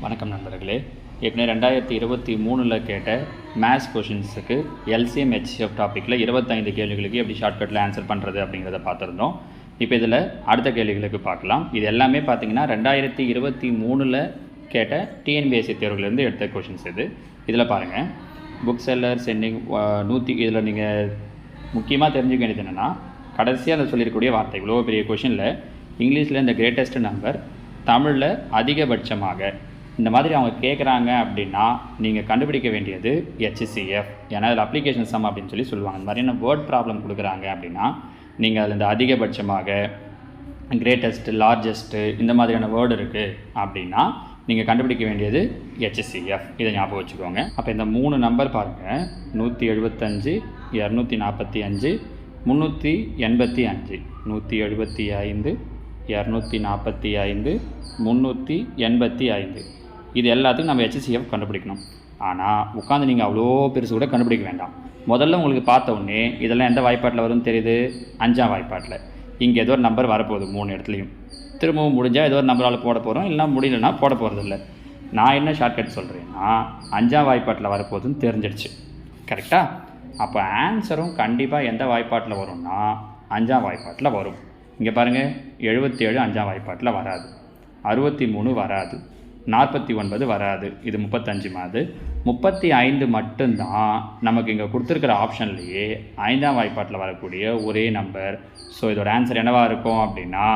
வணக்கம் நண்பர்களே. ஏற்கனவே 2023 கேட்ட மேத்ஸ் கொஷின்ஸுக்கு எல்சிஎம் ஹெச்சிஎஃப் டாப்பிக்கில் 25 கேள்விகளுக்கு எப்படி ஷார்ட்கட்டில் ஆன்சர் பண்ணுறது அப்படிங்கிறத பார்த்துருந்தோம். இப்போ இதில் அடுத்த கேள்விகளுக்கு பார்க்கலாம். இது எல்லாமே பார்த்தீங்கன்னா 2023 கேட்ட டிஎன்பிஎஸ்சி தேர்வுலேருந்து எடுத்த கொஷின்ஸ் இதில் பாருங்கள். புக் செல்லர் சென்டிங் 100 இதில் நீங்கள் முக்கியமாக தெரிஞ்சுக்க வேண்டியது என்னென்னா, கடைசியாக அதை சொல்லியிருக்கக்கூடிய வார்த்தை இவ்வளோ பெரிய கொஷினில் இங்கிலீஷில் இந்த கிரேட்டஸ்ட் நம்பர், தமிழில் அதிகபட்சமாக, இந்த மாதிரி அவங்க கேட்குறாங்க அப்படின்னா நீங்கள் கண்டுபிடிக்க வேண்டியது ஹெச்சிஎஃப். ஏன்னா அதில் அப்ளிகேஷன் சம் அப்படின்னு சொல்லுவாங்க. இந்த மாதிரியான வேர்ட் ப்ராப்ளம் கொடுக்குறாங்க அப்படின்னா நீங்கள் அதில் இந்த அதிகபட்சமாக, கிரேட்டஸ்ட்டு, லார்ஜஸ்ட்டு இந்த மாதிரியான வேர்டு இருக்குது அப்படின்னா நீங்கள் கண்டுபிடிக்க வேண்டியது ஹெச்சிஎஃப். இதை ஞாபகம் வச்சுக்கோங்க. அப்போ இந்த 3 நம்பர் பாருங்கள், 175, 245, 385. 175, 245, 385. இது எல்லாத்துக்கும் நம்ம ஹெச்சிஎஃப் கண்டுபிடிக்கணும். ஆனால் உட்காந்து நீங்கள் அவ்வளோ பெருசு கூட கண்டுபிடிக்க வேண்டாம். முதல்ல உங்களுக்கு பார்த்த உடனே இதெல்லாம் எந்த வாய்ப்பாட்டில் வரும்னு தெரியுது? 5ஆம் வாய்ப்பாட்டில். இங்கே ஏதோ ஒரு நம்பர் வரப்போகுது 3 இடத்துலையும். திரும்பவும் முடிஞ்சால் ஏதோ ஒரு நம்பரால் போட போகிறோம், இல்லைனா முடியலன்னா போட போகிறதில்ல. நான் என்ன ஷார்ட்கட் சொல்கிறேன்னா 5ஆம் வாய்ப்பாட்டில் வரப்போகுதுன்னு தெரிஞ்சிடுச்சு. கரெக்டாக? அப்போ ஆன்சரும் கண்டிப்பாக எந்த வாய்ப்பாட்டில் வரும்னா 5ஆம் வாய்ப்பாட்டில் வரும். இங்கே பாருங்கள், 77 5ஆம் வாய்ப்பாட்டில் வராது, 63 வராது, 49 வராது, இது 35 மாதிரி. 35 மட்டும்தான் நமக்கு இங்கே கொடுத்துருக்கிற ஆப்ஷன்லேயே 5ஆம் வாய்ப்பாட்டில் வரக்கூடிய ஒரே நம்பர். ஸோ இதோட ஆன்சர் என்னவாக இருக்கும் அப்படின்னா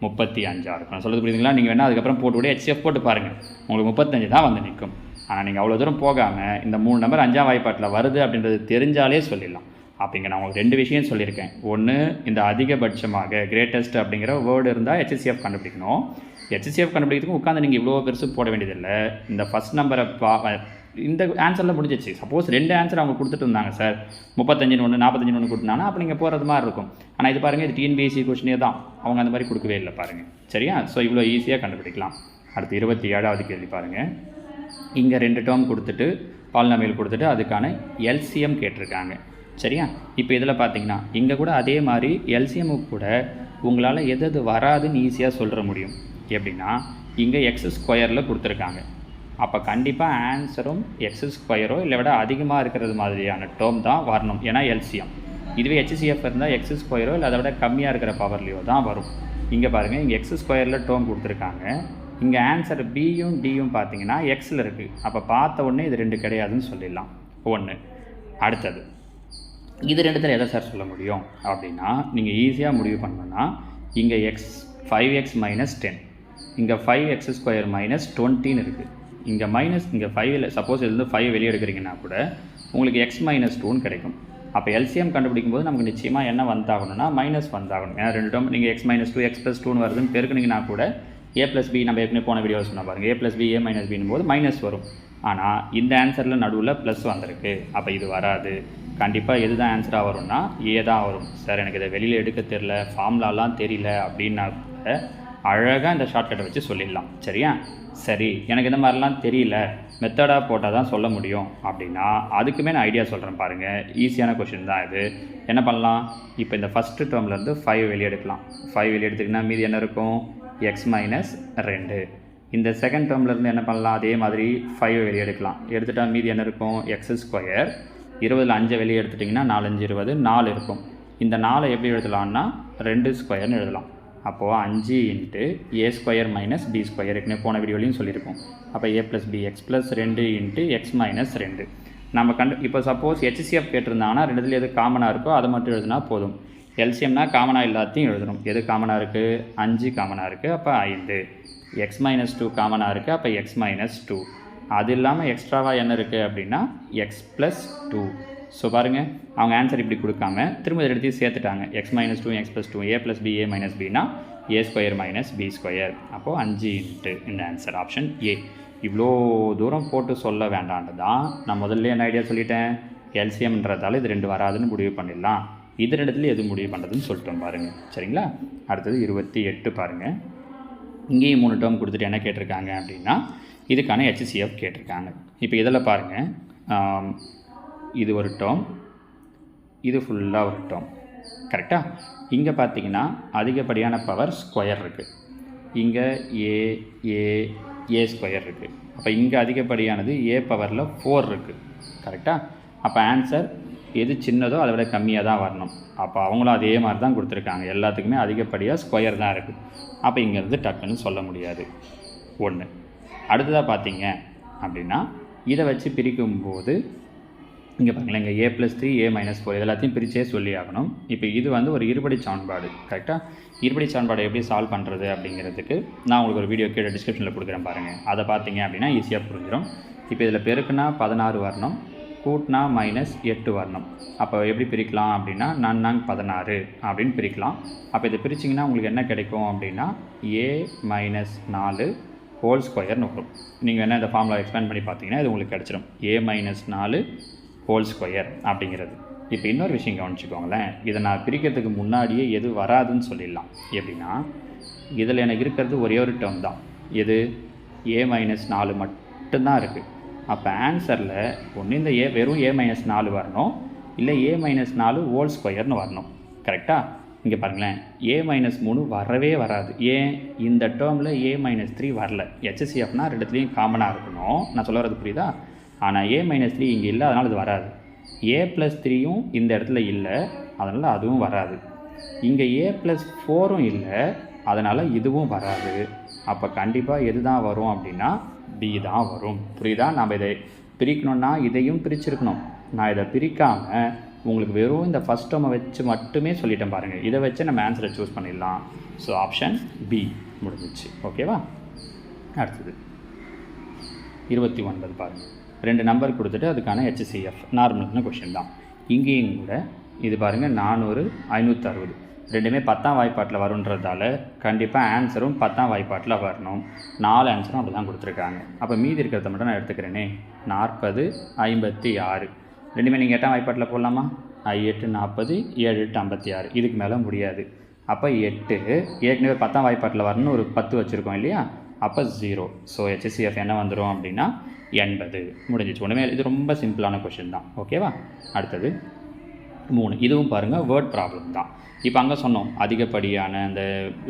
35 இருக்கும். சொல்கிறது புரியுதுங்களா? நீங்கள் வேணால் அதுக்கப்புறம் போட்டு ஹெச்சிஎஃப் போட்டு பாருங்கள், உங்களுக்கு 35 தான் வந்து நிற்கும். ஆனால் நீங்கள் அவ்வளோ தூரம் போகாமல் இந்த 3 நம்பர் 5ஆம் வாய்ப்பாட்டில் வருது அப்படின்றது தெரிஞ்சாலே சொல்லிடலாம். அப்படிங்க நான் உங்களுக்கு 2 விஷயம் சொல்லியிருக்கேன். ஒன்று, இந்த அதிகபட்சமாக, கிரேட்டஸ்ட் அப்படிங்கிற வேர்டு இருந்தால் ஹெச்சிஎஃப் கண்டுபிடிக்கணும். ஹெச்சிஎஃப் கண்டுபிடிக்கிறதுக்கு உட்காந்து நீங்கள் இவ்வளோ பெருசு போட வேண்டியதில்லை. இந்த ஃபஸ்ட் நம்பரை இந்த ஆன்சரில் முடிஞ்சிச்சு. சப்போஸ் 2 ஆன்சர் அவங்க கொடுத்துட்டு இருந்தாங்க, சார் 35 1 45 1 கொடுத்தாங்கன்னா அப்போ நீங்கள் போகிறது மாதிரி இருக்கும். ஆனால் இது பாருங்கள், இது டிஎன்பிஎஸ்சி கொஸ்டினே தான், அவங்க அந்த மாதிரி கொடுக்கவே இல்லை பாருங்கள். சரியா? ஸோ இவ்வளோ ஈஸியாக கண்டுபிடிக்கலாம். அடுத்து 27வது கேள்வி பாருங்கள். இங்கே 2 டேர்ம் கொடுத்துட்டு பாலினாமியல் கொடுத்துட்டு அதுக்கான எல்சிஎம் கேட்டிருக்காங்க. சரியா? இப்போ இதில் பார்த்தீங்கன்னா இங்கே கூட அதே மாதிரி எல்சிஎம்முக்கு கூட உங்களால் எது வராதுன்னு ஈஸியாக சொல்கிற முடியும். எப்படின்னா இங்கே x² கொடுத்துருக்காங்க. அப்போ கண்டிப்பாக ஆன்சரும் x² இல்லை விட அதிகமாக இருக்கிறது மாதிரியான டேர்ம் தான் வரணும். ஏன்னா எல்சிஎம். இதுவே ஹெச்சிஎஃப் இருந்தால் x² இல்லை அதை விட கம்மியாக இருக்கிற பவர்லையோ தான் வரும். இங்கே பாருங்கள், இங்கே x² டேர்ம் கொடுத்துருக்காங்க. இங்கே ஆன்சர் பியும் டியும் பார்த்தீங்கன்னா எக்ஸில் இருக்குது. அப்போ பார்த்த உடனே இது 2 கிடையாதுன்னு சொல்லிடலாம். 1. அடுத்தது, இது 2த்தில் எதை சார் சொல்ல முடியும் அப்படின்னா நீங்கள் ஈஸியாக முடிவு பண்ணணும்னா இங்கே 5x - 10, இங்கே 5x² - 20 இருக்குது. இங்கே மைனஸ், இங்கே 5 சப்போஸ் இதுலேருந்து 5 வெளியே எடுக்கிறீங்கன்னா கூட உங்களுக்கு x - 2 கிடைக்கும். அப்போ எல்சிஎம் கண்டுபிடிக்கும் போது நமக்கு நிச்சயமாக என்ன வந்தாகணும்னா மைனஸ் வந்தாகணும். ஏன்னா 2 டேர்ம் நீங்கள் x - 2 x + 2 வருதுன்னு பெருக்குனிங்கன்னா கூட a + b, நம்ம ஏற்கனவே போன வீடியோ சொன்னால் பாருங்கள், a + b a - b போது மைனஸ் வரும். ஆனால் இந்த ஆன்சரில் நடுவில் ப்ளஸ் வந்திருக்கு. அப்போ இது வராது. கண்டிப்பாக எது தான் ஆன்சராக வரும்னா ஏ தான் வரும். சார் எனக்கு இதை வெளியில் எடுக்க தெரியல, ஃபார்முலாலாம் தெரியல அப்படின்னா கூட அழகாக இந்த ஷார்ட்கட்டை வச்சு சொல்லிடலாம். சரியா? சரி, எனக்கு இந்த மாதிரிலாம் தெரியல, மெத்தடாக போட்டால் தான் சொல்ல முடியும் அப்படின்னா அதுக்குமே நான் ஐடியா சொல்கிறேன் பாருங்கள். ஈஸியான கொஷின் தான் இது. என்ன பண்ணலாம்? இப்போ இந்த ஃபஸ்ட்டு டேர்ம்லேருந்து 5 வெளியே எடுக்கலாம். 5 வெளியே எடுத்துக்கிங்கன்னா மீதி என்ன இருக்கும்? x - 2. இந்த செகண்ட் டேர்ம்லேருந்து என்ன பண்ணலாம்? அதே மாதிரி 5 வெளியே எடுக்கலாம். எடுத்துகிட்டா மீதி என்ன இருக்கும்? x². 20ல் 5 வெளியே எடுத்துட்டிங்கன்னா 4 5 20, 4 இருக்கும். இந்த 4 எப்படி எழுதலாம்னா 2² எழுதலாம். அப்போது 5 × a² - b². ஏற்கனவே போன வீடியோலையும் சொல்லியிருக்கோம். அப்போ a + b, x + 2 × x - 2. நம்ம இப்போ சப்போஸ் ஹெச்சிஎஃப் கேட்டிருந்தாங்கன்னா 2த்தில் எது காமனாக இருக்கோ அதை மட்டும் எழுதினா போதும். எல்சிஎம்னா காமனாக எல்லாத்தையும் எழுதணும். எது காமனாக இருக்குது? 5 காமனாக இருக்குது, அப்போ 5. x - 2 காமனாக இருக்குது, அப்போ x - 2. அது இல்லாமல் எக்ஸ்ட்ராவாக என்ன இருக்குது அப்படின்னா x + 2. ஸோ பாருங்கள், அவங்க ஆன்சர் இப்படி கொடுக்காம திரும்ப இதை எடுத்து சேர்த்துட்டாங்க. x - 2 x + 2, a + b a - bனா a² - b². அப்போது 5 இந்த ஆன்சர் ஆப்ஷன் ஏ. இவ்வளோ தூரம் போட்டு சொல்ல வேண்டான்னு தான் நான் முதல்ல என்ன ஐடியா சொல்லிட்டேன். எல்சிஎம்ன்றதால இது 2 வராதுன்னு முடிவு பண்ணிடலாம். இது 2த்தில் எது முடிவு பண்ணுறதுன்னு சொல்லிட்டோம் பாருங்கள். சரிங்களா? அடுத்தது 28 பாருங்கள். இங்கேயும் 3 டேர்ம் கொடுத்துட்டு என்ன கேட்டிருக்காங்க அப்படின்னா இதுக்கான ஹெச்சிஎஃப் கேட்டிருக்காங்க. இப்போ இதில் பாருங்கள், இது ஒரு டேர்ம், இது ஃபுல்லாக ஒரு டேர்ம். கரெக்டாக? இங்கே பார்த்தீங்கன்னா அதிகப்படியான பவர் ஸ்கொயர் இருக்குது. இங்கே ஏ ஏ ஏ ஸ்கொயர் இருக்குது. அப்போ இங்கே அதிகப்படியானது ஏ பவரில் 4 இருக்குது. கரெக்டாக? அப்போ ஆன்சர் எது சின்னதோ அதை விட கம்மியாக தான் வரணும். அப்போ அவங்களும் அதே மாதிரி தான் கொடுத்துருக்காங்க. எல்லாத்துக்குமே அதிகப்படியாக ஸ்கொயர் தான் இருக்குது. அப்போ இங்கேருந்து டக்குன்னு சொல்ல முடியாது. ஒன்று. அடுத்ததாக பார்த்தீங்க அப்படின்னா இதை வச்சு பிரிக்கும்போது இங்கே பாருங்களேன், இங்கே a+3 a-4 எல்லாத்தையும் பிரித்தே சொல்லி ஆகணும். இப்போ இது வந்து ஒரு இருபடி சமன்பாடு. கரெக்டாக? இருபடி சமன்பாடு எப்படி சால்வ் பண்ணுறது அப்படிங்கிறதுக்கு நான் உங்களுக்கு ஒரு வீடியோ கீழே டிஸ்கிரிப்ஷனில் கொடுக்குறேன் பாருங்கள். அதை பார்த்தீங்க அப்படின்னா ஈஸியாக புரிஞ்சிடும். இப்போ இதில் பெருக்குனா 16 வரணும், கூட்டினா -8 வரணும். அப்போ எப்படி பிரிக்கலாம் அப்படின்னா 4 அப்படின்னு பிரிக்கலாம். அப்போ இதை பிரிச்சிங்கன்னா உங்களுக்கு என்ன கிடைக்கும் அப்படின்னா a-4 ஹோல் ஸ்கொயர்னு வரும். நீங்கள் என்ன இந்த ஃபார்முலா எக்ஸ்பேண்ட் பண்ணி பார்த்தீங்கன்னா இது உங்களுக்கு கிடச்சிடும். a-4 ஹோல் ஸ்கொயர் அப்படிங்கிறது. இப்போ இன்னொரு விஷயம் கவனிச்சுக்கோங்களேன். இதை நான் பிரிக்கிறதுக்கு முன்னாடியே எது வராதுன்னு சொல்லிடலாம். எப்படின்னா இதில் எனக்கு இருக்கிறது ஒரே ஒரு டேர்ம் தான். எது? a-4 மட்டும்தான் இருக்குது. அப்போ ஆன்சரில் ஒன்று இந்த வெறும் a-4 வரணும், இல்லை a-4 ஹோல் ஸ்கொயர்னு வரணும். கரெக்டாக? இங்கே பாருங்களேன், a-3 வரவே வராது. ஏன்? இந்த டேர்மில் a-3 வரல. HCFனால் ரெண்டுத்துலேயும் காமனாக இருக்கணும். நான் சொல்ல வரது புரியுதா? ஆனால் a-3 இங்கே இல்லை, அதனால் இது வராது. a+3யும் இந்த இடத்துல இல்லை, அதனால் அதுவும் வராது. இங்கே a+4ம் இல்லை, அதனால் இதுவும் வராது. அப்போ கண்டிப்பாக எது தான் வரும் அப்படின்னா B தான் வரும். புரியுதா? நம்ம இதை பிரிக்கணும்னா இதையும் பிரிச்சிருக்கணும். நான் இதை பிரிக்காமல் உங்களுக்கு வெறும் இந்த ஃபஸ்ட் டேர்மை வச்சு மட்டுமே சொல்லிட்டேன் பாருங்கள். இதை வச்சு நம்ம ஆன்சரை சூஸ் பண்ணிடலாம். ஸோ ஆப்ஷன் B முடிஞ்சிச்சு. ஓகேவா? அடுத்தது 29 பாருங்கள். 2 நம்பர் கொடுத்துட்டு அதுக்கான HCF நார்மலான கொஷின் தான். இங்கேயும் கூட இது பாருங்கள் 400 560 ரெண்டுமே 10ஆம் வாய்ப்பாட்டில் வருன்றதால கண்டிப்பாக ஆன்சரும் 10ஆம் வாய்ப்பாட்டில் வரணும். 4 ஆன்சரும் அப்படி தான் கொடுத்துருக்காங்க. அப்போ மீதி இருக்கிறத மட்டும் நான் எடுத்துக்கிறேனே. 40 56 ரெண்டுமே நீங்கள் 8ஆம் வாய்ப்பாட்டில் போடலாமா? 8 40 7 8 56. இதுக்கு மேலே முடியாது. அப்போ 8 ஏற்கனவே 10ஆம் வாய்ப்பாட்டில் வரணும்னு ஒரு 10 வச்சுருக்கோம் இல்லையா? அப்போ 0. ஸோ HCF என்ன வந்துடும் அப்படின்னா 80 முடிஞ்சிச்சு. ஒன்றுமே இது ரொம்ப சிம்பிளான கொஷின் தான். ஓகேவா? அடுத்தது 3. இதுவும் பாருங்கள் வேர்ட் ப்ராப்ளம் தான். இப்போ அங்கே சொன்னோம் அதிகப்படியான அந்த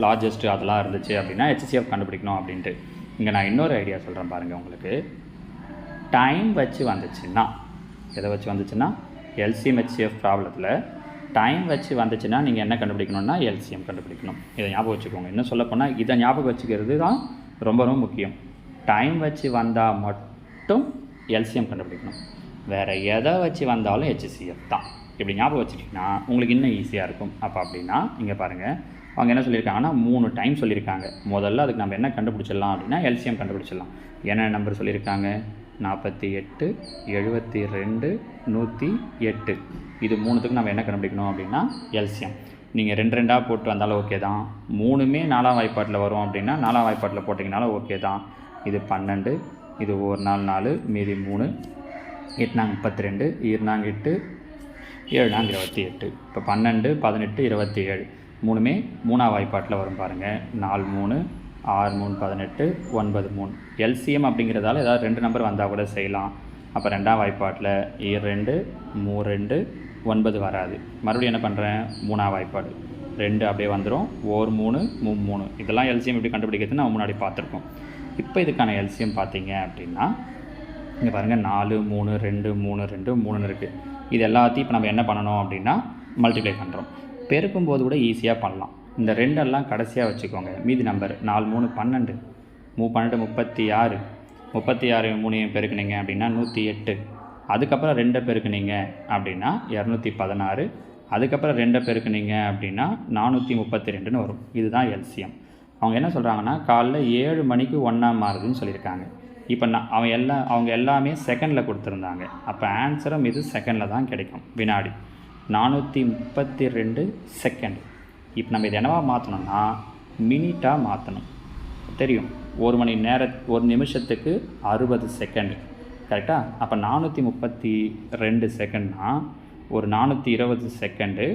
லார்ஜஸ்ட்டு அதெல்லாம் இருந்துச்சு அப்படின்னா HCF கண்டுபிடிக்கணும் அப்படின்ட்டு. இங்கே நான் இன்னொரு ஐடியா சொல்கிறேன் பாருங்கள். உங்களுக்கு டைம் வச்சு வந்துச்சுன்னா, எதை வச்சு வந்துச்சுன்னா LCM HCF ப்ராப்ளத்தில் டைம் வச்சு வந்துச்சுன்னா நீங்கள் என்ன கண்டுபிடிக்கணும்னா LCM கண்டுபிடிக்கணும். இதை ஞாபகம் வச்சுக்கோங்க. இன்னும் சொல்லப்போனால் இதை ஞாபகம் வச்சுக்கிறது தான் ரொம்ப ரொம்ப முக்கியம். டைம் வச்சு வந்தால் மட்டும் LCM கண்டுபிடிக்கணும். வேறு எதை வச்சு வந்தாலும் HCF தான். இப்படி ஞாபகம் வச்சுட்டிங்கன்னா உங்களுக்கு இன்னும் ஈஸியாக இருக்கும். அப்போ அப்படின்னா இங்கே பாருங்கள், அவங்க என்ன சொல்லியிருக்காங்கன்னா 3 டைம் சொல்லியிருக்காங்க. முதல்ல அதுக்கு நம்ம என்ன கண்டுபிடிச்சிடலாம் அப்படின்னா LCM கண்டுபிடிச்சிடலாம். என்ன நம்பர் சொல்லியிருக்காங்க? 48 72 108. இது 3த்துக்கு நம்ம என்ன கண்டுபிடிக்கணும் அப்படின்னா LCM. நீங்கள் 2 2ஆக போட்டு வந்தாலும் ஓகே தான். 3மே 4ஆம் வாய்ப்பாட்டில் வரும் அப்படின்னா 4ஆம் வாய்ப்பாட்டில் போட்டிங்கனாலும் ஓகே தான். இது 12, இது ஒரு நாள் 4, மீதி 3, 8 32, 2 8, 7 28. இப்போ 12 18 27 3மே 3ஆம் வாய்ப்பாட்டில் வரும் பாருங்கள். 4 3 6 3 18 9 3. LCM அப்படிங்கிறதால ஏதாவது 2 நம்பர் வந்தால் கூட செய்யலாம். அப்போ 2ஆம் வாய்ப்பாட்டில் 2 3 9 வராது. மறுபடியும் என்ன பண்ணுறேன்? 3ஆம் வாய்ப்பாடு 2 அப்படியே வந்துடும். 1 3 3. இதெல்லாம் LCM எப்படி கண்டுபிடிக்கிறது நம்ம முன்னாடி பார்த்துருக்கோம். இப்போ இதுக்கான LCM பார்த்தீங்க அப்படின்னா இங்கே பாருங்கள் 4 3 2 3 2 3 இருக்குது. இது எல்லாத்தையும் இப்போ நம்ம என்ன பண்ணணும் அப்படின்னா மல்டிப்ளை பண்ணுறோம். பெருக்கும்போது கூட ஈஸியாக பண்ணலாம். இந்த 2 எல்லாம் கடைசியாக வச்சுக்கோங்க. மீதி நம்பர் 4 3 12 12 36 36 3 பெருக்குனீங்க அப்படின்னா 108. அதுக்கப்புறம் 2 பெருக்குனீங்க அப்படின்னா 216. அதுக்கப்புறம் 2 பெருக்குனீங்க அப்படின்னா 432ன்னு வரும். இதுதான் LCM. அவங்க என்ன சொல்கிறாங்கன்னா காலைல 7 மணிக்கு 1ஆ மாறுதுன்னு சொல்லியிருக்காங்க. இப்போ அவங்க எல்லாமே செகண்டில் கொடுத்துருந்தாங்க. அப்போ ஆன்சரும் இது செகண்டில் தான் கிடைக்கும். வினாடி 432 செகண்ட். இப்போ நம்ம இது என்னவா மாற்றணும்னா மினிட்டாக மாற்றணும். தெரியும், 1 நிமிஷத்துக்கு 60 செகண்ட். கரெக்டாக? அப்போ 432 செகண்ட்னா ஒரு 420 செகண்டு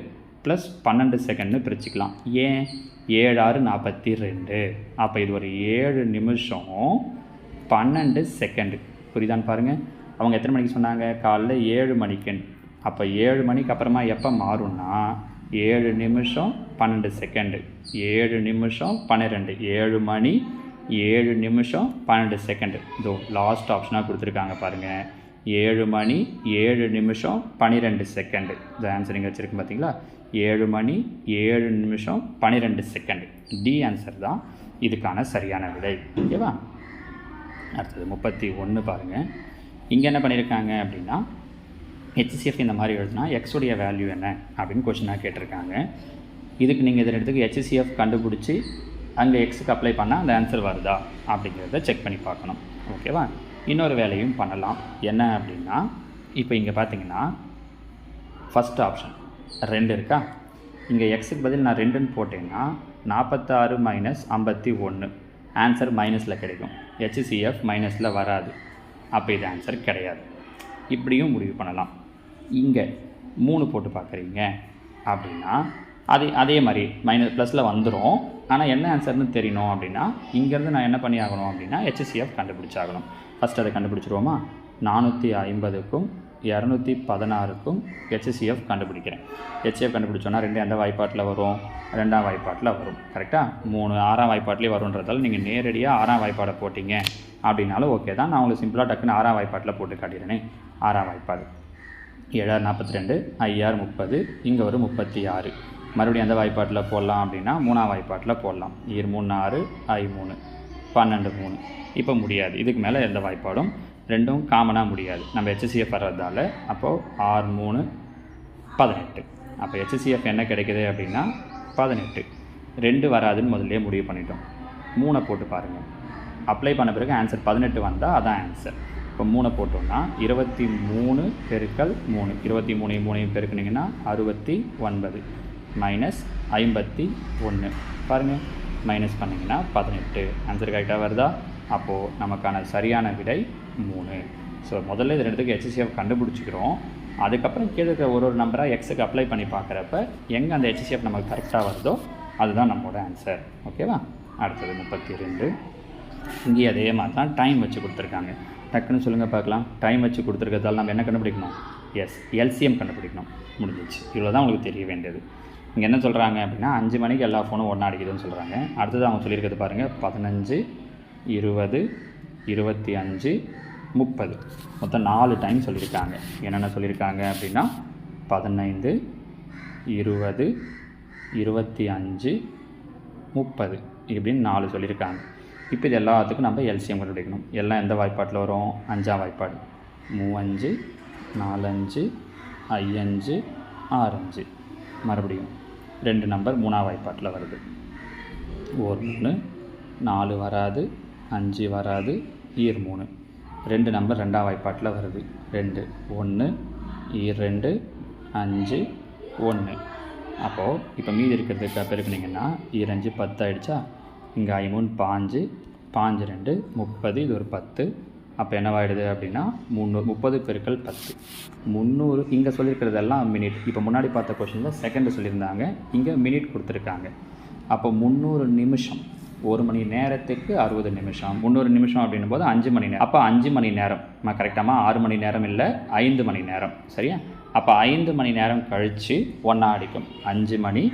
ப்ளஸ் 12 செகண்ட்னு பிரிச்சுக்கலாம். ஏன்? 7 6 42. அப்போ இது ஒரு 7 நிமிஷம் 12 செகண்டு. புரியுதான்னு பாருங்கள். அவங்க எத்தனை மணிக்கு சொன்னாங்க? காலைல 7 மணிக்குன்னு. அப்போ 7 மணிக்கு அப்புறமா எப்போ மாறும்னா 7 நிமிஷம் 12 செகண்டு. 7 நிமிஷம் 12. 7 மணி 7 நிமிஷம் 12 செகண்டு. இதோ லாஸ்ட் ஆப்ஷனாக கொடுத்துருக்காங்க பாருங்கள். 7 மணி 7 நிமிஷம் 12 செகண்டு. இந்த ஆன்சர் இங்கே வச்சுருக்கு பார்த்தீங்களா? 7 மணி 7 நிமிஷம் 12 செகண்டு. டி ஆன்சர் தான் இதுக்கான சரியான விடை. ஓகேவா? அடுத்தது 31 பாருங்கள். இங்கே என்ன பண்ணியிருக்காங்க அப்படின்னா, ஹெச்சிசிஎஃப் இந்த மாதிரி எழுதுனா எக்ஸுடைய வேல்யூ என்ன அப்படின்னு கொஷினாக கேட்டிருக்காங்க. இதுக்கு நீங்கள் இதில் இடத்துக்கு ஹெச்சிசிஎஃப் கண்டுபிடிச்சி அங்கே எக்ஸுக்கு அப்ளை பண்ணால் அந்த ஆன்சர் வருதா அப்படிங்கிறத செக் பண்ணி பார்க்கணும். ஓகேவா? இன்னொரு வேலையும் பண்ணலாம். என்ன அப்படின்னா, இப்போ இங்கே பார்த்தீங்கன்னா ஃபஸ்ட் ஆப்ஷன் 2 இருக்கா? இங்கே எக்ஸுக்கு பதில் நான் 2ன்னு போட்டேன்னா 46 மைனஸ் 51 ஆன்சர் மைனஸில் கிடைக்கும். ஹெச்சிசிஎஃப் மைனஸில் வராது. அப்போ இது ஆன்சர் கிடையாது. இப்படியும் முடிவு பண்ணலாம். இங்கே 3 போட்டு பார்க்குறீங்க அப்படின்னா அதே மாதிரி ப்ளஸில் வந்துடும். ஆனால் என்ன ஆன்சர்னு தெரியணும் அப்படின்னா, இங்கேருந்து நான் என்ன பண்ணி ஆகணும் அப்படின்னா ஹெச்சிசிஎஃப் கண்டுபிடிச்சாகணும். ஃபஸ்ட் அதை கண்டுபிடிச்சிருவோமா? 450க்கும் 216க்கும் ஹெச்சிசிஎஃப் கண்டுபிடிக்கிறேன். ஹெச்சிஎஃப் கண்டுபிடிச்சோன்னா 2 எந்த வாய்ப்பாட்டில் வரும்? 2ஆம் வாய்ப்பாட்டில் வரும். கரெக்டாக? 3 6ஆம் வாய்ப்பாட்டிலே வருன்றதால நீங்கள் நேரடியாக 6ஆம் வாய்ப்பாடை போட்டிங்க அப்படின்னாலும் ஓகே தான். நான் உங்களுக்கு சிம்பிளாக டக்குன்னு 6ஆம் வாய்ப்பாட்டில் போட்டு காட்டிடுறேனே. 6ஆம் வாய்ப்பாடு 7 42 5 30, இங்கே ஒரு 36. மறுபடியும் எந்த வாய்ப்பாட்டில் போடலாம் அப்படின்னா 3ஆம் வாய்ப்பாட்டில் போடலாம். 3 6 3 12 3. இப்போ முடியாது. இதுக்கு மேலே எந்த வாய்ப்பாடும் ரெண்டும் காமனாக முடியாது. நம்ம ஹெச்சிசிஎஃப் வர்றதால அப்போது 6 3 18. அப்போ ஹெச்சிசிஎஃப் என்ன கிடைக்குது அப்படின்னா 18. 2 வராதுன்னு முதல்ல முடிவு பண்ணிட்டோம். 3 போட்டு பாருங்கள். அப்ளை பண்ண பிறகு ஆன்சர் 18 வந்தால் அதான் ஆன்சர். இப்போ 3 போட்டோம்னா 23 பெருக்கல் 3, 23 3 பெருக்குனிங்கன்னா 69 மைனஸ் 51. பாருங்கள், மைனஸ் பண்ணிங்கன்னா 18. ஆன்சர் கரெக்டாக வருதா? அப்போது நமக்கான சரியான விடை 3. ஸோ முதல்ல இது ரெண்டுத்துக்கு ஹெச்சிசிஎஃப் கண்டுபிடிச்சிக்கிறோம். அதுக்கப்புறம் கீழே இருக்கிற ஒரு நம்பராக எக்ஸுக்கு அப்ளை பண்ணி பார்க்குறப்ப எங்கே அந்த ஹெச்சிசிஎஃப் நமக்கு கரெக்டாக வருதோ அதுதான் நம்மளோட ஆன்சர். ஓகேவா? அடுத்தது 32. இங்கேயே அதே மாதிரி தான் டைம் வச்சு கொடுத்துருக்காங்க. டக்குன்னு சொல்லுங்கள் பார்க்கலாம். டைம் வச்சு கொடுத்துருக்கிறதால நம்ம என்ன கண்டுபிடிக்கணும்? எல்சிஎம் கண்டுபிடிக்கணும். முடிஞ்சிச்சு. இவ்வளோ தான் உங்களுக்கு தெரிய வேண்டியது. இங்கே என்ன சொல்கிறாங்க அப்படின்னா 5 மணிக்கு எல்லா ஃபோனும் ஒன்றா அடிக்குதுன்னு சொல்கிறாங்க. அடுத்தது அவங்க சொல்லியிருக்கிறது பாருங்கள். 15 20 25 30 மொத்தம் 4 டைம் சொல்லியிருக்காங்க. என்னென்ன சொல்லியிருக்காங்க அப்படின்னா 15 20 25 30 இப்படின்னு 4 சொல்லியிருக்காங்க. இப்போ இது எல்லாத்துக்கும் நம்ம எல்சிஎம் கண்டுபிடிக்கணும். எல்லாம் எந்த வாய்ப்பாட்டில் வரும்? 5ஆம் வாய்ப்பாடு. 3 5 4 5 6 5. மறுபடியும் 2 நம்பர் 3ஆம் வாய்ப்பாட்டில் வருது. 1 4 வராது, 5 வராது, 3. 2 நம்பர் 2ஆம் வாய்ப்பாட்டில் வருது. 2 1 2 5 1. அப்போது இப்போ மீதி இருக்கிறதுக்கு பெருக்குனிங்கன்னா 2 10 ஆகிடுச்சா? இங்கே 3 5 5 2 30, இது ஒரு 10. அப்போ என்னவாயிடுது அப்படின்னா 30 பெருக்கல் 10 300. இங்கே சொல்லியிருக்கிறதெல்லாம் மினிட். இப்போ முன்னாடி பார்த்த கொஷனில் செகண்டு சொல்லியிருந்தாங்க, இங்கே மினிட் கொடுத்துருக்காங்க. அப்போ 300 நிமிஷம், 1 மணி நேரத்துக்கு 60 நிமிஷம். 300 நிமிஷம் அப்படின்னும் போது 5 மணி நேரம். அப்போ 5 மணி நேரம் கரெக்டாமா? 6 மணி நேரம் இல்லை, 5 மணி நேரம். சரியா? அப்போ 5 மணி நேரம் கழித்து ஒன்றா அடிக்கும். 5 மணி,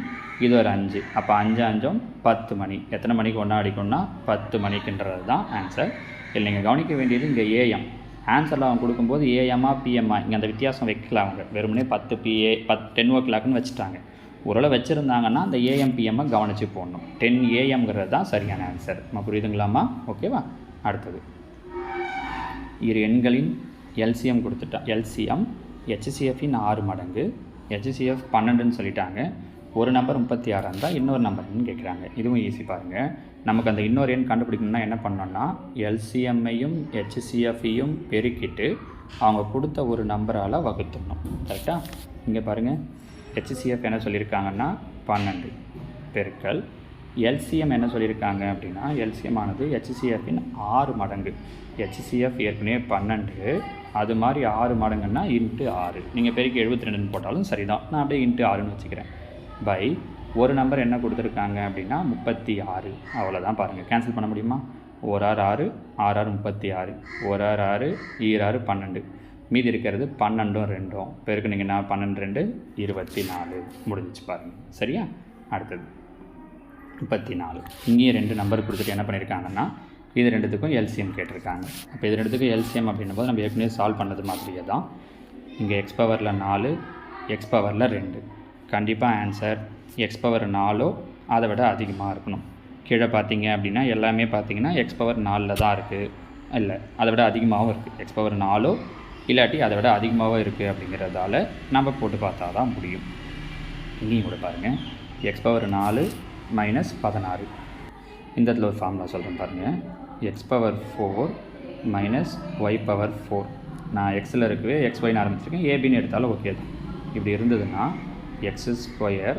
இது ஒரு 5. அப்போ 5 5 10 மணி. எத்தனை மணிக்கு ஒன்றா அடிக்கும்னா 10 மணிக்குன்றது தான் ஆன்சர். இல்லை நீங்கள் கவனிக்க வேண்டியது இங்கே ஏஎம் ஆன்சரில் அவங்க கொடுக்கும்போது ஏஎம்மா பிஎம்மா இங்கே அந்த வித்தியாசம் வைக்கல. அவங்க வெறுமனே 10 பிஏ 10 ஓ கிளாக்னு வச்சுட்டாங்க. ஓரளவு வச்சுருந்தாங்கன்னா அந்த ஏஎம் பிஎம்மை கவனித்து போடணும். 10 ஏஎம்ங்கிறது தான் சரியான ஆன்சர். நம்ம புரியுதுங்களாம்மா? ஓகேவா? அடுத்தது இரு எண்களின் எல்சிஎம் கொடுத்துட்டா. எல்சிஎம் ஹெச்சிசிஎஃபின் 6 மடங்கு. ஹெச்சிசிஎஃப் 12ன்னு சொல்லிட்டாங்க. ஒரு நம்பர் 36 இருந்தால் இன்னொரு நம்பர்னு கேட்குறாங்க. இதுவும் ஈஸி பாருங்கள். நமக்கு அந்த இன்னொரு எண் கண்டுபிடிக்கணும்னா என்ன பண்ணோன்னா எல்சிஎம்மையும் ஹெச்சிசிஎஃப்பையும் பெருக்கிட்டு அவங்க கொடுத்த ஒரு நம்பரால் வகுத்துடணும். கரெக்டாக? இங்கே பாருங்கள், ஹெச்சிசிஎஃப் என்ன சொல்லியிருக்காங்கன்னா 12 பெருக்கல் எல்சிஎம் என்ன சொல்லியிருக்காங்க அப்படின்னா எல்சிஎம் ஆனது ஹெச்சிசிஎஃப்பின் 6 மடங்கு. ஹெச்சிசிஎஃப் ஏற்கனவே 12, அது மாதிரி 6 மடங்குன்னா இன்ட்டு 6. நீங்கள் பெருக்கி 72ன்னு போட்டாலும் சரிதான். நான் அப்படியே இன்ட்டு 6ன்னு வச்சுக்கிறேன். பை ஒரு நம்பர் என்ன கொடுத்துருக்காங்க அப்படின்னா 36. அவ்வளோதான். பாருங்கள், கேன்சல் பண்ண முடியுமா? 1 6 6 36, 1 6 6 12. மீதி இருக்கிறது 12 2 பெருக்குனிங்கன்னா 12 2 24. முடிஞ்சிச்சு பாருங்கள். சரியா? அடுத்தது 34. இங்கேயும் 2 நம்பர் கொடுத்துட்டு என்ன பண்ணியிருக்காங்கன்னா இது ரெண்டுத்துக்கும் எல்சிஎம் கேட்டிருக்காங்க. அப்போ இது ரெண்டுத்துக்கும் எல்சிஎம் அப்படின்னும் போது நம்ம ஏற்கனவே சால்வ் பண்ணது மாதிரியே தான். இங்கே எக்ஸ் பவரில் 4, எக்ஸ் பவரில் 2. கண்டிப்பாக ஆன்சர் எக்ஸ் பவர் 4 அதை விட அதிகமாக இருக்கணும். கீழே பார்த்தீங்க அப்படின்னா எல்லாமே பார்த்தீங்கன்னா எக்ஸ் பவர் 4 தான் இருக்குது, இல்லை அதை விட அதிகமாகவும் இருக்குது. எக்ஸ் பவர் 4 இல்லாட்டி அதை விட அதிகமாகவும் இருக்குது அப்படிங்கிறதால நம்ம போட்டு பார்த்தா தான் முடியும். இங்கேயும் கூட பாருங்கள், எக்ஸ் பவர் 4 மைனஸ் 16. இந்த இடத்துல ஒரு ஃபார்முலா சொல்கிறேன் பாருங்கள், X power 4 minus Y power 4. நான் எக்ஸில் இருக்கவே எக்ஸ் ஒய்னு ஆரம்பிச்சிருக்கேன், ஏபின்னு எடுத்தாலும் ஓகே தான். இப்படி இருந்ததுன்னா X square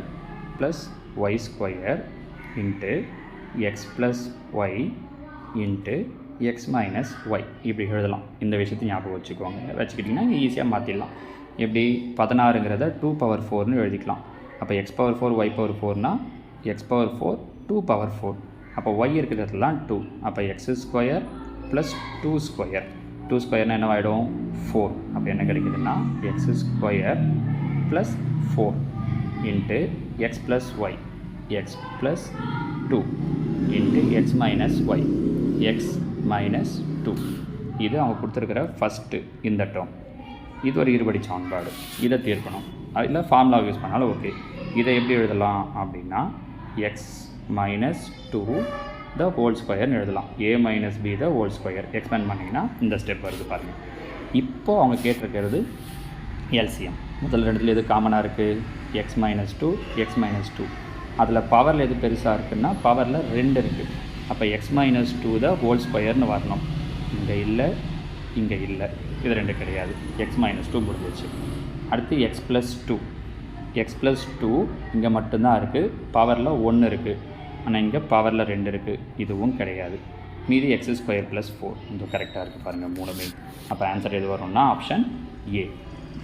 plus Y square into X plus Y into X minus Y இப்படி எழுதலாம். இந்த விஷயத்தை ஞாபகம் வச்சுக்கோங்க. வச்சுக்கிட்டிங்கன்னா ஈஸியாக மாற்றிடலாம். எப்படி 16ங்கிறத 2 பவர் 4னு எழுதிக்கலாம். அப்போ எக்ஸ் பவர் 4 ஒய் பவர் 4னா எக்ஸ் பவர் 4 2 பவர் 4. அப்போ ஒய் இருக்கிறதுலாம் 2. அப்போ எக்ஸ் ஸ்கொயர் ப்ளஸ் 2 ஸ்கொயர். 2 ஸ்கொயர்னால் என்ன ஆகிடும் 4. அப்போ என்ன கிடைக்குதுன்னா x square plus 4 into X plus y x plus 2 into X minus y x minus 2. இது அவங்க கொடுத்துருக்கிற ஃபஸ்ட்டு இந்த டேர்ம். இது ஒரு இருபடி சமன்பாடு. இதை தீர்க்கணும். அதில் ஃபார்முலா யூஸ் பண்ணாலும் ஓகே. இதை எப்படி எழுதலாம் அப்படின்னா எக்ஸ் மைனஸ் 2 த ஹோல் ஸ்கொயர்னு எழுதலாம். A minus b the whole square expand பண்ணிங்கன்னா இந்த ஸ்டெப் வருது பாருங்கள். இப்போது அவங்க கேட்டிருக்கிறது எல்சிஎம். முதல் ரெண்டுத்தில் எது காமனாக இருக்குது, எக்ஸ் மைனஸ் 2 எக்ஸ் மைனஸ் 2. அதில் பவரில் எது பெருசாக இருக்குதுன்னா பவரில் 2 இருக்குது. அப்போ எக்ஸ் மைனஸ் 2 த ஹோல் ஸ்கொயர்னு வரணும். இங்கே இல்லை, இங்கே இல்லை, இது 2 கிடையாது. எக்ஸ் மைனஸ் 2 முடிஞ்சிச்சு. அடுத்து எக்ஸ் ப்ளஸ் 2. எக்ஸ் ப்ளஸ் 2 இங்கே மட்டும்தான் இருக்குது, பவரில் 1 இருக்குது. ஆனால் இங்கே பவரில் 2 இருக்குது, இதுவும் கிடையாது. மீதி எக்ஸ் ஸ்கொயர் ப்ளஸ் 4 இது கரெக்டாக இருக்குது பாருங்கள், 3மே. அப்போ ஆன்சர் எது வரும்னா ஆப்ஷன் ஏ.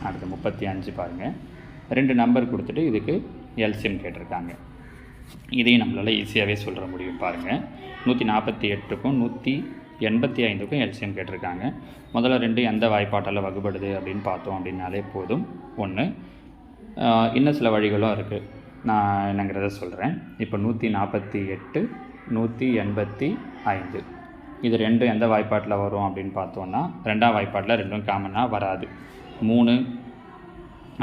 அடுத்து 35 பாருங்கள். 2 நம்பர் கொடுத்துட்டு இதுக்கு எல்சிஎம் கேட்டிருக்காங்க. இதையும் நம்மளால் ஈஸியாகவே சொல்கிற முடியும் பாருங்கள். 148க்கும் 185க்கும் எல்சிஎம் கேட்டிருக்காங்க. முதல்ல 2 எந்த வாய்ப்பாட்டால் வகுப்படுது அப்படின்னு பார்த்தோம் அப்படின்னாலே போதும். 1 இன்னும் சில வழிகளும் இருக்குது, நான் என்னங்கிறத சொல்கிறேன். இப்போ 148 185 இது 2 எந்த வாய்ப்பாட்டில் வரும் அப்படின்னு பார்த்தோன்னா 2ஆம் வாய்ப்பாட்டில் 2ம் காமனாக வராது. 3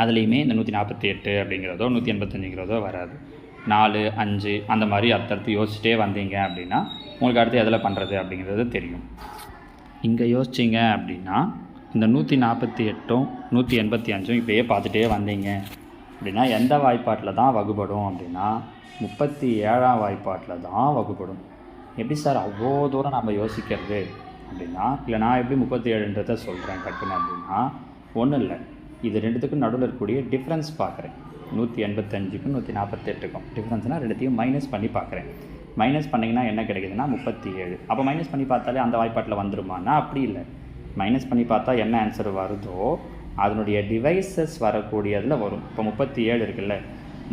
அதுலேயுமே இந்த 148 அப்படிங்கிறதோ 185ங்கிறதோ வராது. 4 5 அந்த மாதிரி அடுத்தடுத்து யோசிச்சிட்டே வந்தீங்க அப்படின்னா உங்களுக்கு அடுத்து எதில் பண்ணுறது அப்படிங்கிறது தெரியும். இங்கே யோசிச்சிங்க அப்படின்னா இந்த 148ம் 185ம் இப்போயே பார்த்துட்டே வந்தீங்க அப்படின்னா எந்த வாய்ப்பாட்டில் தான் வகுப்படும் அப்படின்னா 37ஆம் வாய்ப்பாட்டில் தான் வகுப்படும். எப்படி சார் அவ்வளோ தூரம் நம்ம யோசிக்கிறது அப்படின்னா, இல்லை நான் எப்படி 37ன்றதை சொல்கிறேன் டக்குன்னு அப்படின்னா, ஒன்றும் இல்லை, இது ரெண்டுத்துக்கும் நடுவில் இருக்கக்கூடிய டிஃப்ரென்ஸ் பார்க்குறேன். 185க்கும் 148க்கும் டிஃப்ரென்ஸ்னால் ரெண்டுத்தையும் மைனஸ் பண்ணி பார்க்குறேன். மைனஸ் பண்ணிங்கன்னா என்ன கிடைக்குதுன்னா 37. அப்போ மைனஸ் பண்ணி பார்த்தாலே அந்த வாய்ப்பாட்டில் வந்துருமானா அப்படி இல்லை. மைனஸ் பண்ணி பார்த்தா என்ன ஆன்சர் வருதோ அதனுடைய டிவைசஸ் வரக்கூடியதில் வரும். இப்போ 37 இருக்குல்ல,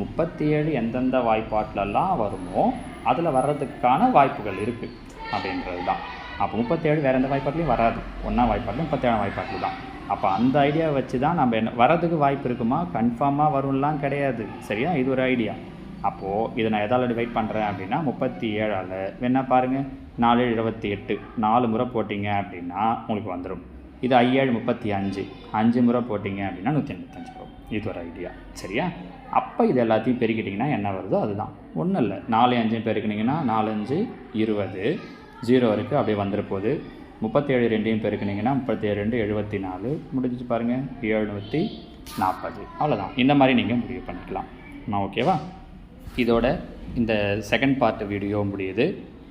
37 எந்தெந்த வாய்ப்பாட்டிலலாம் வருமோ அதில் வர்றதுக்கான வாய்ப்புகள் இருக்குது அப்படின்றது தான். அப்போ 37 வேறு எந்த வாய்ப்பாட்லையும் வராது, 1ஆம் வாய்ப்பாட்டிலும் 37ஆம் வாய்ப்பாட்டில் தான். அப்போ அந்த ஐடியாவை வச்சு தான் நம்ம என்ன வரதுக்கு வாய்ப்பு இருக்குமா, கன்ஃபார்மாக வரும்லாம் கிடையாது. சரியா, இது ஒரு ஐடியா. அப்போது இதை நான் எதால் டிவைட் பண்ணுறேன் அப்படின்னா 37ஆல் வேணா பாருங்கள், 4 28 4 முறை போட்டிங்க அப்படின்னா உங்களுக்கு வந்துடும். இது 5 35 5 முறை போட்டிங்க அப்படின்னா 185 வரும். இது ஒரு ஐடியா. சரியா, அப்போ இது எல்லாத்தையும் பெருக்கிட்டிங்கன்னா என்ன வருதோ அதுதான், ஒன்றும் இல்லை. 4 5 பெருக்கினீங்கன்னா 4 5 20 0 இருக்குது, அப்படியே வந்துட போகுது. 37 2 பெருக்கினீங்கன்னா 37 2 74 முடிஞ்சிச்சு பாருங்கள், 740. அவ்வளோதான். இந்த மாதிரி நீங்கள் முடிவு பண்ணிக்கலாம். ஓகேவா? இதோட இந்த செகண்ட் பார்ட் வீடியோ முடியுது.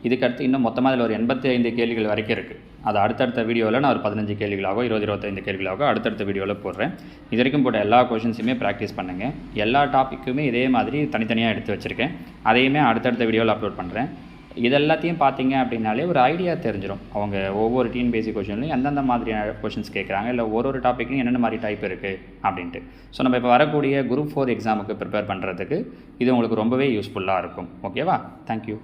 இதுக்கடுத்து இன்னும் மொத்தமாக இதில் ஒரு 85 கேள்விகள் வரைக்கும் இருக்குது. அது அடுத்தடுத்த வீடியோவில் நான் ஒரு 15 கேள்விகளாகவோ 20-25 கேள்விகளாகவோ அடுத்தடுத்த வீடியோவில் போடுறேன். இது வரைக்கும் போட்ட எல்லா கொஷின்ஸுமே ப்ராக்டிஸ் பண்ணுங்கள். எல்லா டாப்பிக்குமே இதே மாதிரி தனித்தனியாக எடுத்து வச்சுருக்கேன், அதையுமே அடுத்தடுத்த வீடியோவில் அப்லோட் பண்ணுறேன். இதெல்லாத்தையும் பார்த்தீங்க அப்படின்னாலே ஒரு ஐடியா தெரிஞ்சிடும். அவங்க ஒவ்வொரு டிஎன்பிஎஸ்சி கொஷின்லையும் எந்தெந்த மாதிரியான கொஷின்ஸ் கேட்குறாங்க, இல்லை ஒரு டாப்பிக்லையும் என்னென்ன மாதிரி டைப் இருக்குது அப்படின்ட்டு. ஸோ நம்ம இப்போ வரக்கூடிய குரூப் 4 எக்ஸாமுக்கு ப்ரிப்பேர் பண்ணுறதுக்கு இது உங்களுக்கு ரொம்பவே யூஸ்ஃபுல்லாக இருக்கும். ஓகேவா? தேங்க்யூ.